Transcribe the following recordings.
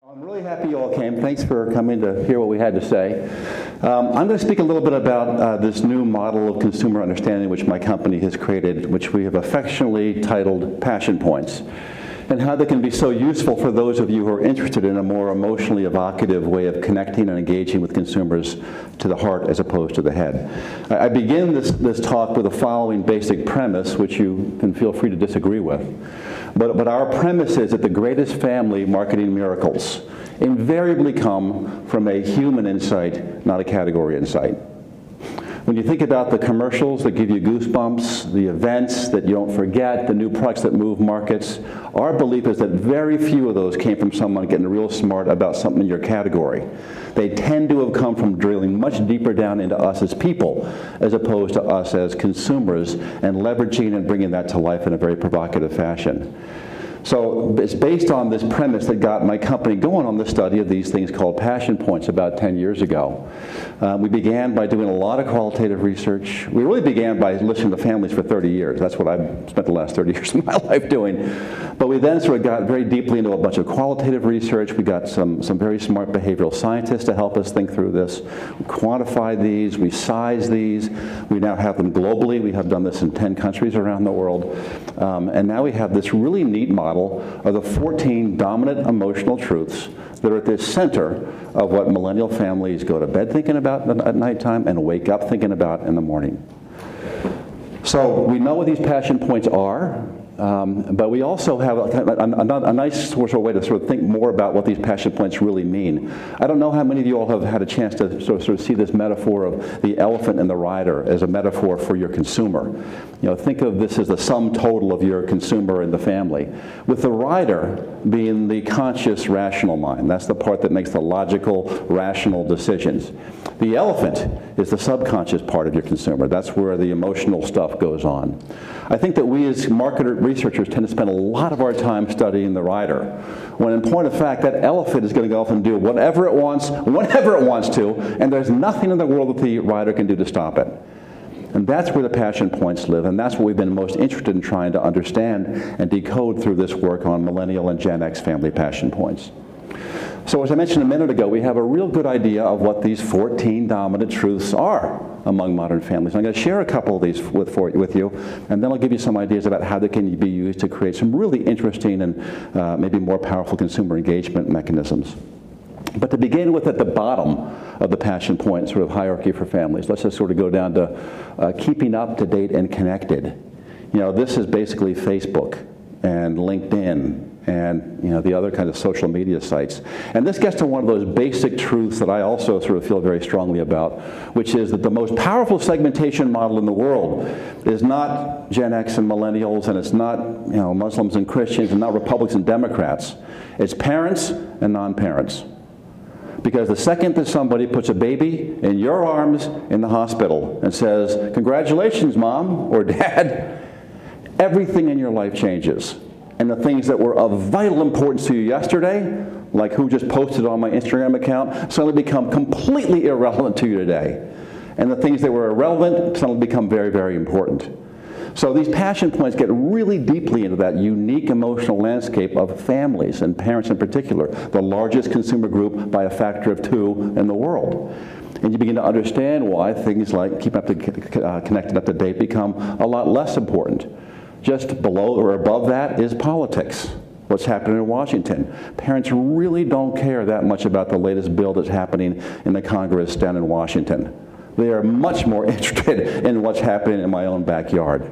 I'm really happy you all came. Thanks for coming to hear what we had to say. I'm going to speak a little bit about this new model of consumer understanding which my company has created, which we have affectionately titled Passion Points, and how they can be so useful for those of you who are interested in a more emotionally evocative way of connecting and engaging with consumers to the heart as opposed to the head. I begin this talk with the following basic premise, which you can feel free to disagree with. But our premise is that the greatest family marketing miracles invariably come from a human insight, not a category insight. When you think about the commercials that give you goosebumps, the events that you don't forget, the new products that move markets, our belief is that very few of those came from someone getting real smart about something in your category. They tend to have come from drilling much deeper down into us as people, as opposed to us as consumers, and leveraging and bringing that to life in a very provocative fashion. So it's based on this premise that got my company going on the study of these things called passion points about 10 years ago. We began by doing a lot of qualitative research. We really began by listening to families for 30 years. That's what I've spent the last 30 years of my life doing. But we then sort of got very deeply into a bunch of qualitative research. We got some very smart behavioral scientists to help us think through this. We quantified these, we sized these. We now have them globally. We have done this in 10 countries around the world. And now we have this really neat model of the 14 dominant emotional truths that are at the center of what millennial families go to bed thinking about at nighttime and wake up thinking about in the morning. So we know what these passion points are, but we also have a nice sort of way to sort of think more about what these passion points really mean. I don't know how many of you all have had a chance to sort of see this metaphor of the elephant and the rider as a metaphor for your consumer. You know, think of this as the sum total of your consumer and the family, with the rider being the conscious, rational mind. That's the part that makes the logical, rational decisions. The elephant is the subconscious part of your consumer. That's where the emotional stuff goes on. I think that we as researchers tend to spend a lot of our time studying the rider, when in point of fact, that elephant is going to go off and do whatever it wants, whenever it wants to, and there's nothing in the world that the rider can do to stop it. And that's where the passion points live, and that's what we've been most interested in trying to understand and decode through this work on Millennial and Gen X family passion points. So as I mentioned a minute ago, we have a real good idea of what these 14 dominant truths are among modern families. I'm going to share a couple of these with you, and then I'll give you some ideas about how they can be used to create some really interesting and maybe more powerful consumer engagement mechanisms. But to begin with, at the bottom of the passion point sort of hierarchy for families, let's just sort of go down to keeping up to date and connected. You know, this is basically Facebook and LinkedIn and the other kind of social media sites. And this gets to one of those basic truths that I also sort of feel very strongly about, which is that the most powerful segmentation model in the world is not Gen X and millennials, and it's not Muslims and Christians, and not Republicans and Democrats. It's parents and non-parents. Because the second that somebody puts a baby in your arms in the hospital and says, "Congratulations, Mom," or "Dad," everything in your life changes. And the things that were of vital importance to you yesterday, like who just posted on my Instagram account, suddenly become completely irrelevant to you today. And the things that were irrelevant suddenly become very, very important. So these passion points get really deeply into that unique emotional landscape of families, and parents in particular, the largest consumer group by a factor of 2 in the world. And you begin to understand why things like keeping up to connected up to date become a lot less important. Just below or above that is politics. What's happening in Washington. Parents really don't care that much about the latest bill that's happening in the Congress down in Washington. They are much more interested in what's happening in my own backyard.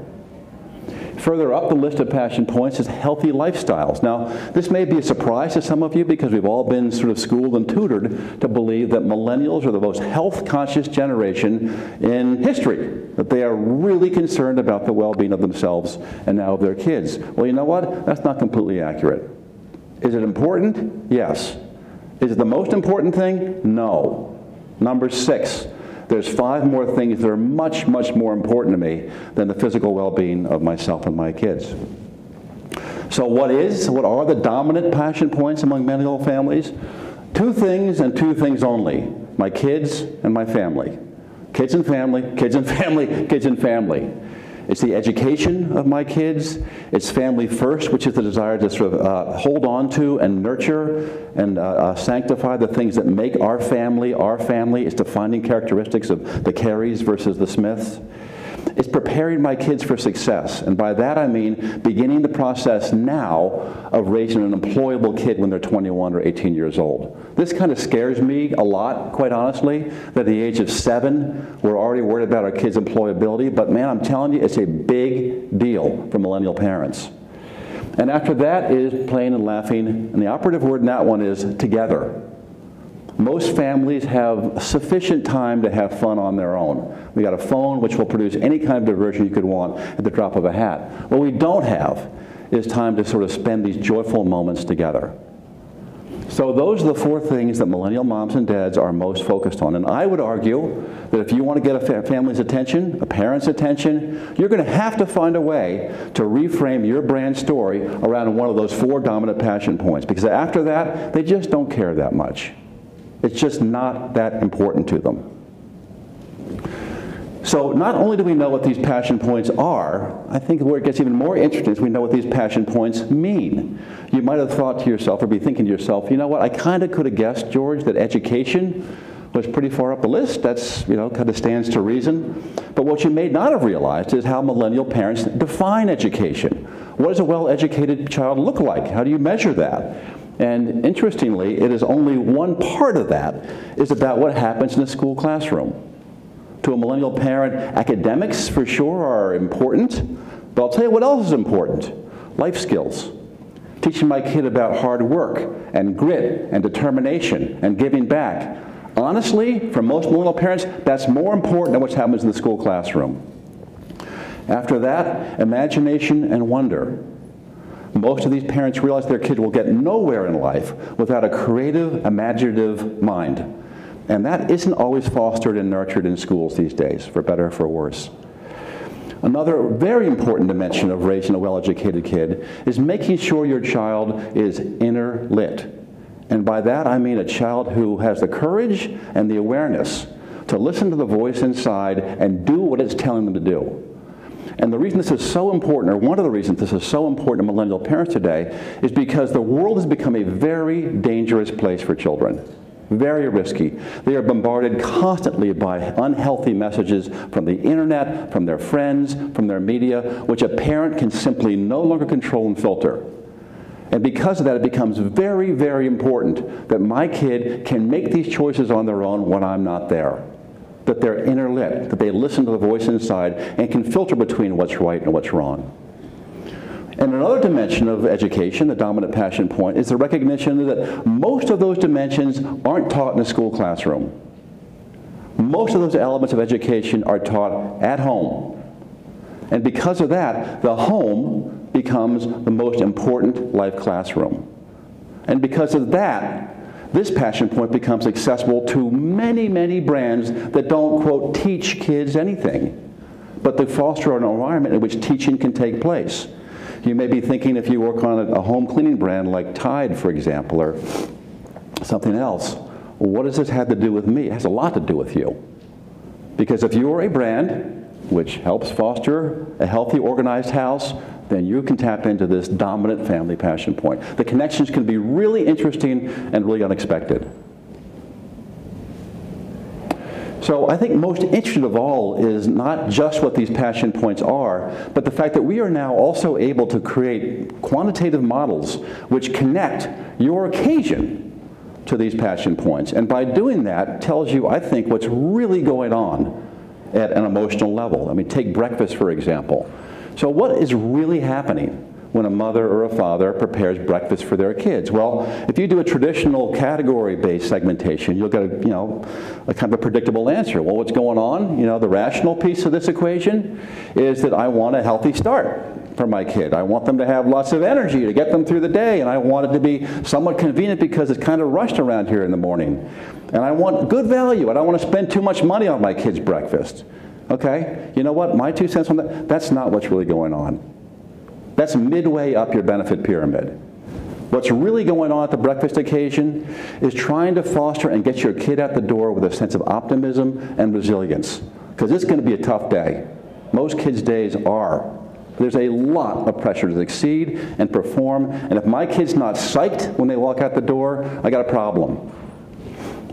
Further up the list of passion points is healthy lifestyles. Now, this may be a surprise to some of you because we've all been sort of schooled and tutored to believe that millennials are the most health-conscious generation in history, that they are really concerned about the well-being of themselves and now of their kids. Well, you know what? That's not completely accurate. Is it important? Yes. Is it the most important thing? No. Number 6. There's 5 more things that are much, much more important to me than the physical well-being of myself and my kids. So what are the dominant passion points among millennial families? 2 things and 2 things only: my kids and my family. Kids and family, kids and family, kids and family. It's the education of my kids. It's family first, which is the desire to sort of hold on to and nurture and sanctify the things that make our family. It's defining characteristics of the Careys versus the Smiths. It's preparing my kids for success. And by that I mean beginning the process now of raising an employable kid when they're 21 or 18 years old. This kind of scares me a lot, quite honestly, that at the age of 7, we're already worried about our kids' employability. But man, I'm telling you, it's a big deal for millennial parents. And after that is playing and laughing. And the operative word in that one is together. Most families have sufficient time to have fun on their own. We got a phone which will produce any kind of diversion you could want at the drop of a hat. What we don't have is time to sort of spend these joyful moments together. So those are the 4 things that millennial moms and dads are most focused on. And I would argue that if you want to get a family's attention, a parent's attention, you're going to have to find a way to reframe your brand story around one of those 4 dominant passion points. Because after that, they just don't care that much. It's just not that important to them. So not only do we know what these passion points are, I think where it gets even more interesting is we know what these passion points mean. You might have thought to yourself, or be thinking to yourself, you know what, I kind of could have guessed, George, that education was pretty far up the list. That's, kind of stands to reason. But what you may not have realized is how millennial parents define education. What does a well-educated child look like? How do you measure that? And interestingly, it is only one part of that is about what happens in a school classroom. To a millennial parent, academics for sure are important, but I'll tell you what else is important. Life skills. Teaching my kid about hard work and grit and determination and giving back. Honestly, for most millennial parents, that's more important than what happens in the school classroom. After that, imagination and wonder. Most of these parents realize their kid will get nowhere in life without a creative, imaginative mind. And that isn't always fostered and nurtured in schools these days, for better or for worse. Another very important dimension of raising a well-educated kid is making sure your child is inner lit. And by that I mean a child who has the courage and the awareness to listen to the voice inside and do what it's telling them to do. And the reason this is so important, or one of the reasons this is so important to millennial parents today, is because the world has become a very dangerous place for children. Very risky. They are bombarded constantly by unhealthy messages from the internet, from their friends, from their media, which a parent can simply no longer control and filter. And because of that, it becomes very, very important that my kid can make these choices on their own when I'm not there. That they're inner lit, that they listen to the voice inside and can filter between what's right and what's wrong. And another dimension of education, the dominant passion point, is the recognition that most of those dimensions aren't taught in a school classroom. Most of those elements of education are taught at home. And because of that, the home becomes the most important life classroom. And because of that, this passion point becomes accessible to many, many brands that don't, quote, teach kids anything, but they foster an environment in which teaching can take place. You may be thinking, if you work on a home cleaning brand like Tide, for example, or something else, well, what does this have to do with me? It has a lot to do with you. Because if you are a brand which helps foster a healthy, organized house, then you can tap into this dominant family passion point. The connections can be really interesting and really unexpected. So I think most interesting of all is not just what these passion points are, but the fact that we are now also able to create quantitative models which connect your occasion to these passion points. And by doing that, tells you, I think, what's really going on at an emotional level. I mean, take breakfast, for example. So what is really happening when a mother or a father prepares breakfast for their kids? Well, if you do a traditional category-based segmentation, you'll get a kind of a predictable answer. Well, what's going on? The rational piece of this equation is that I want a healthy start for my kid. I want them to have lots of energy to get them through the day, and I want it to be somewhat convenient because it's kind of rushed around here in the morning. And I want good value. I don't want to spend too much money on my kid's breakfast. Okay? You know what? My 2 cents on that, that's not what's really going on. That's midway up your benefit pyramid. What's really going on at the breakfast occasion is trying to foster and get your kid out the door with a sense of optimism and resilience. Because it's going to be a tough day. Most kids' days are. There's a lot of pressure to succeed and perform, and if my kid's not psyched when they walk out the door, I got a problem.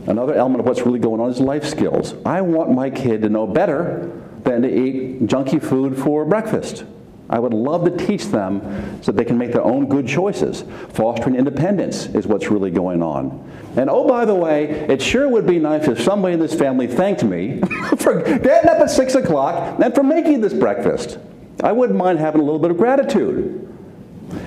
Another element of what's really going on is life skills. I want my kid to know better than to eat junky food for breakfast. I would love to teach them so they can make their own good choices. Fostering independence is what's really going on. And oh, by the way, it sure would be nice if somebody in this family thanked me for getting up at 6 o'clock and for making this breakfast. I wouldn't mind having a little bit of gratitude.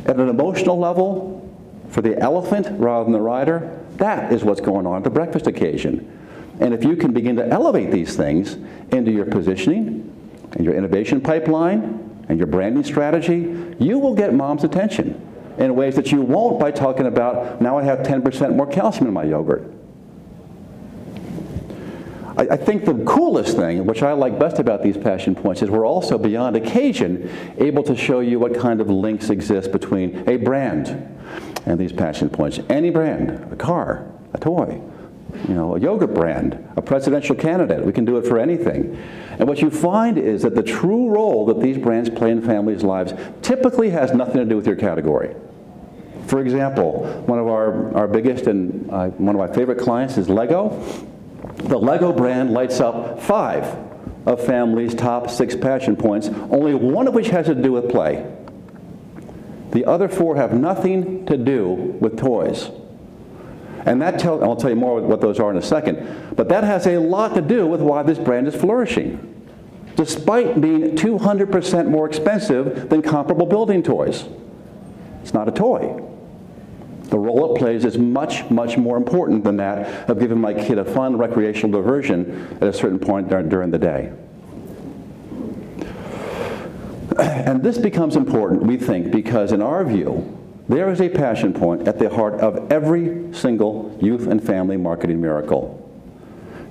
At an emotional level, for the elephant rather than the rider, that is what's going on at the breakfast occasion. And if you can begin to elevate these things into your positioning and your innovation pipeline and your branding strategy, you will get mom's attention in ways that you won't by talking about, now I have 10% more calcium in my yogurt. I think the coolest thing, which I like best about these passion points, is we're also, beyond occasion, able to show you what kind of links exist between a brand and these passion points. Any brand, a car, a toy, a yogurt brand, a presidential candidate. We can do it for anything. And what you find is that the true role that these brands play in families' lives typically has nothing to do with your category. For example, one of our biggest and one of my favorite clients is Lego. The Lego brand lights up 5 of families' top 6 passion points, only one of which has to do with play. The other 4 have nothing to do with toys. And I'll tell you more what those are in a second, but that has a lot to do with why this brand is flourishing, despite being 200% more expensive than comparable building toys. It's not a toy. The role it plays is much, much more important than that of giving my kid a fun recreational diversion at a certain point during the day. And this becomes important, we think, because in our view, there is a passion point at the heart of every single youth and family marketing miracle.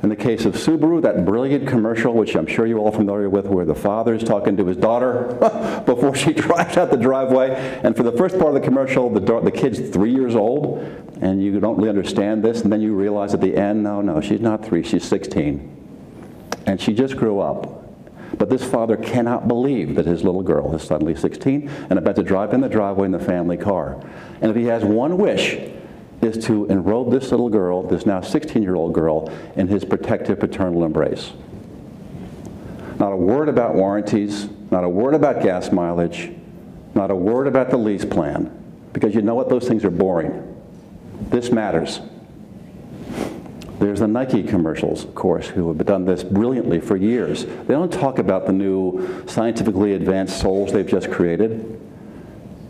In the case of Subaru, that brilliant commercial, which I'm sure you're all familiar with, where the father is talking to his daughter before she drives out the driveway. And for the first part of the commercial, the kid's 3 years old, and you don't really understand this, and then you realize at the end, no, she's not 3, she's 16. And she just grew up. But this father cannot believe that his little girl is suddenly 16 and about to drive in the driveway in the family car. And if he has one wish, is to enrobe this little girl, this now 16-year-old girl, in his protective paternal embrace. Not a word about warranties, not a word about gas mileage, not a word about the lease plan, because you know what, those things are boring. This matters. There's the Nike commercials, of course, who have done this brilliantly for years. They don't talk about the new scientifically advanced soles they've just created.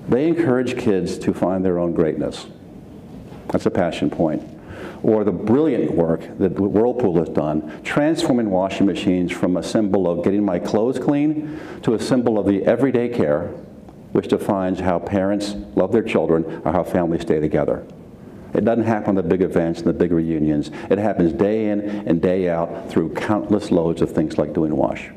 They encourage kids to find their own greatness. That's a passion point. Or the brilliant work that Whirlpool has done, transforming washing machines from a symbol of getting my clothes clean to a symbol of the everyday care, which defines how parents love their children or how families stay together. It doesn't happen on the big events and the big reunions. It happens day in and day out through countless loads of things like doing wash.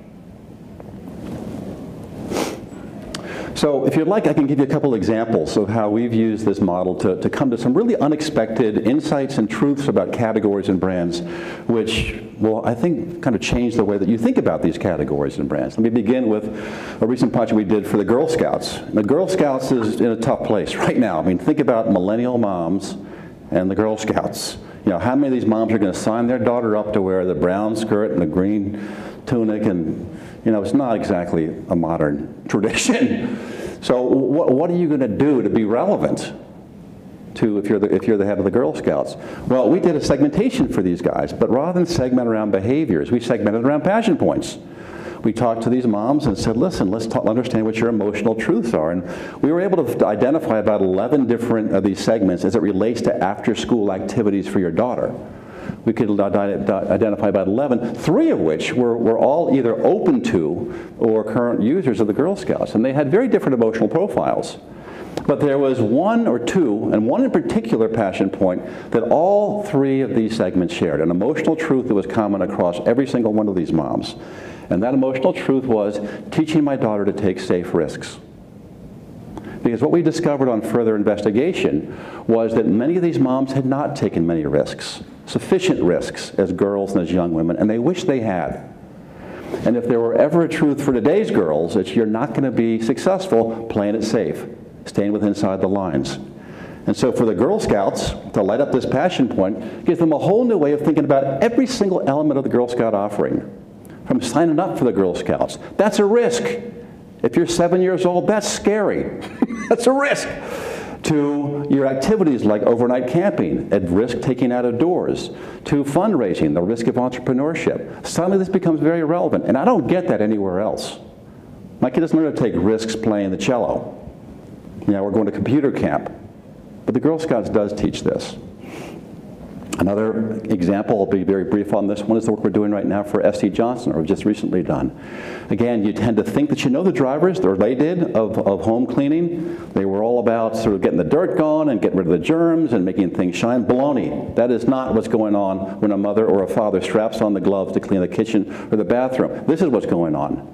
So if you'd like, I can give you a couple examples of how we've used this model to come to some really unexpected insights and truths about categories and brands, which will, I think, kind of change the way that you think about these categories and brands. Let me begin with a recent project we did for the Girl Scouts. The Girl Scouts is in a tough place right now. I mean, think about millennial moms and the Girl Scouts. How many of these moms are going to sign their daughter up to wear the brown skirt and the green tunic, and it's not exactly a modern tradition. So what are you going to do to be relevant to if you're the head of the Girl Scouts? Well, we did a segmentation for these guys, but rather than segment around behaviors, we segmented around passion points. We talked to these moms and said, listen, let's understand what your emotional truths are. And we were able to identify about 11 different of these segments as it relates to after-school activities for your daughter. We could identify about 11, 3 of which were all either open to or current users of the Girl Scouts. And they had very different emotional profiles. But there was 1 or 2, and one in particular passion point, that all 3 of these segments shared, an emotional truth that was common across every single one of these moms. And that emotional truth was teaching my daughter to take safe risks. Because what we discovered on further investigation was that many of these moms had not taken many risks, sufficient risks as girls and as young women, and they wished they had. And if there were ever a truth for today's girls, it's you're not going to be successful playing it safe, staying within inside the lines. And so for the Girl Scouts to light up this passion point gives them a whole new way of thinking about every single element of the Girl Scout offering. From signing up for the Girl Scouts, that's a risk. If you're 7 years old, that's scary. That's a risk. To your activities like overnight camping, at risk taking out of doors, to fundraising, the risk of entrepreneurship. Suddenly this becomes very relevant, and I don't get that anywhere else. My kid doesn't learn to take risks playing the cello. You know, we're going to computer camp. But the Girl Scouts does teach this. Another example, I'll be very brief on this one, is the work we're doing right now for S.C. Johnson, or just recently done. Again, you tend to think that you know the drivers, or they did, of home cleaning. They were all about sort of getting the dirt gone and getting rid of the germs and making things shine. Baloney. That is not what's going on when a mother or a father straps on the gloves to clean the kitchen or the bathroom. This is what's going on.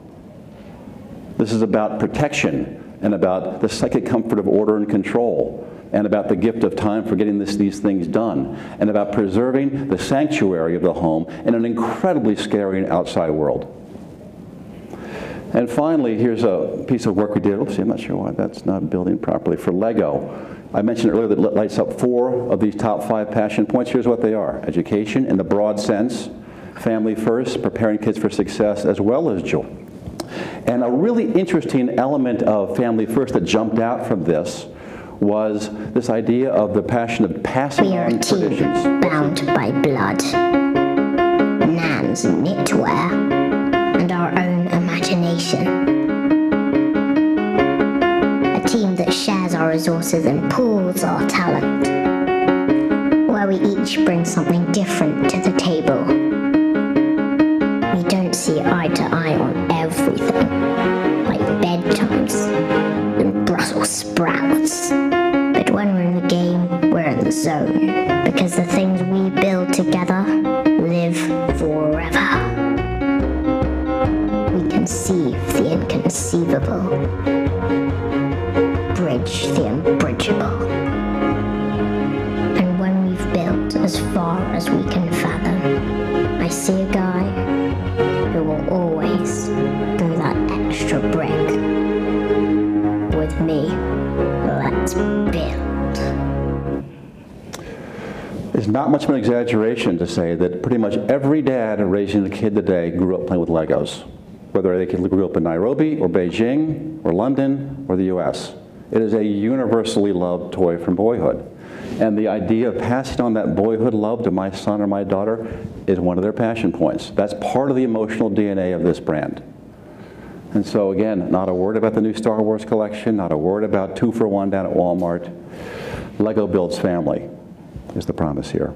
This is about protection and about the psychic comfort of order and control, and about the gift of time for getting these things done, and about preserving the sanctuary of the home in an incredibly scary outside world. And finally, here's a piece of work we did. Oops, I'm not sure why that's not building properly. For Lego. I mentioned earlier that it lights up 4 of these top 5 passion points. Here's what they are. Education in the broad sense, family first, preparing kids for success, as well as joy. And a really interesting element of family first that jumped out from this was this idea of the passion of passing on traditions. Bound by blood, Nan's knitwear, and our own imagination. A team that shares our resources and pools our talent, where we each bring something different to the table. We don't see eye to eye on everything, like bedtimes and Brussels sprouts. But when we're in the game, we're in the zone, because the things we build together live forever. We conceive the inconceivable, bridge the unbridgeable. And when we've built as far as we can fathom, I see a guy who will always do that extra brick. With me, let's build. It's not much of an exaggeration to say that pretty much every dad raising a kid today grew up playing with Legos, whether they grew up in Nairobi or Beijing or London or the US. It is a universally loved toy from boyhood. And the idea of passing on that boyhood love to my son or my daughter is one of their passion points. That's part of the emotional DNA of this brand. And so again, not a word about the new Star Wars collection, not a word about 2 for 1 down at Walmart. Lego builds family is the promise here.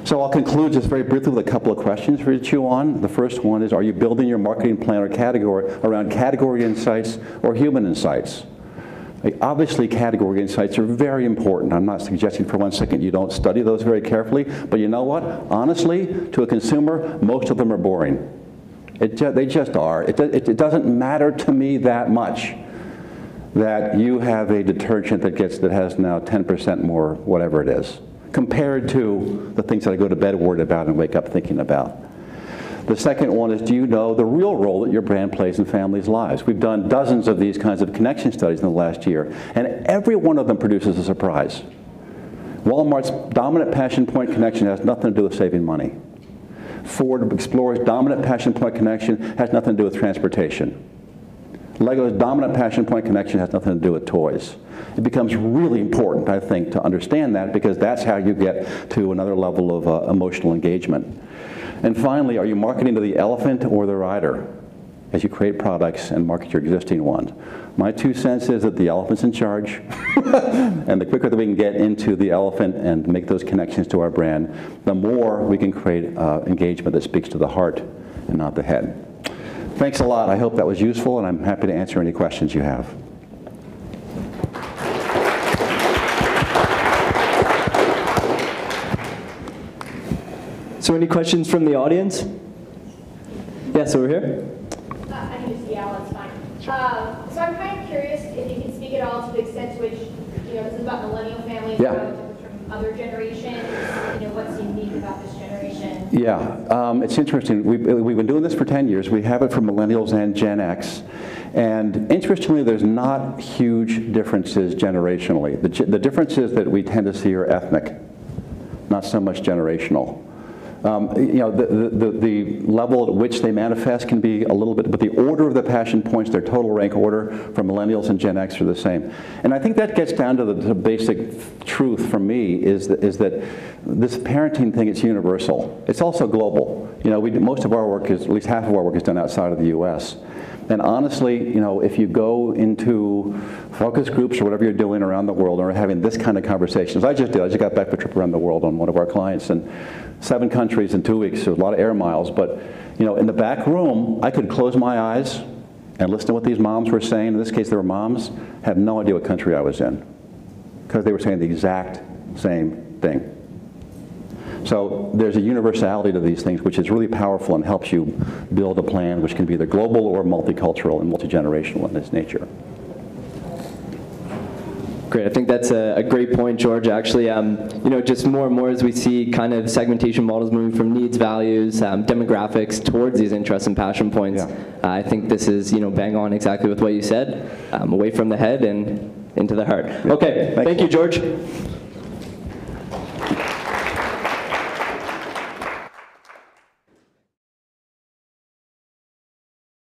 So I'll conclude just very briefly with a couple of questions for you to chew on. The first one is, are you building your marketing plan or category around category insights or human insights? Obviously, category insights are very important. I'm not suggesting for 1 second you don't study those very carefully, but you know what? Honestly, to a consumer, most of them are boring. They just are. It doesn't matter to me that much that you have a detergent that has now 10% more whatever it is, compared to the things that I go to bed worried about and wake up thinking about. The second one is, do you know the real role that your brand plays in families' lives? We've done dozens of these kinds of connection studies in the last year, and every one of them produces a surprise. Walmart's dominant passion point connection has nothing to do with saving money. Ford Explorer's dominant passion point connection has nothing to do with transportation. Lego's dominant passion point connection has nothing to do with toys. It becomes really important, I think, to understand that, because that's how you get to another level of emotional engagement. And finally, are you marketing to the elephant or the rider as you create products and market your existing ones? My 2 cents is that the elephant's in charge, and the quicker that we can get into the elephant and make those connections to our brand, the more we can create engagement that speaks to the heart and not the head. Thanks a lot. I hope that was useful, and I'm happy to answer any questions you have. So any questions from the audience? Yes, over here. I can just yell, it's fine. So I'm kind of curious if you can speak at all to the extent to which, this is about millennial families, Yeah. from other generations, what's unique about this generation? Yeah, it's interesting. We've been doing this for 10 years. We have it for millennials and Gen X. And interestingly, there's not huge differences generationally. The differences that we tend to see are ethnic, not so much generational. The level at which they manifest can be a little bit, but the order of the passion points, their total rank order for millennials and Gen X are the same. And I think that gets down to the basic truth for me is that this parenting thing is universal. It's also global. Most of our work is, at least half of our work is done outside of the US. And honestly, if you go into focus groups or whatever you're doing around the world or having this kind of conversations, I just got back from a trip around the world on one of our clients, and 7 countries in 2 weeks, so a lot of air miles. But in the back room, I could close my eyes and listen to what these moms were saying. In this case, they were moms, had no idea what country I was in, because they were saying the exact same thing. So there's a universality to these things which is really powerful and helps you build a plan which can be either global or multicultural and multi-generational in its nature. Great, I think that's a great point, George. Actually, just more and more as we see kind of segmentation models moving from needs, values, demographics towards these interests and passion points, I think this is bang on exactly with what you said, away from the head and into the heart. Okay, thank you, George.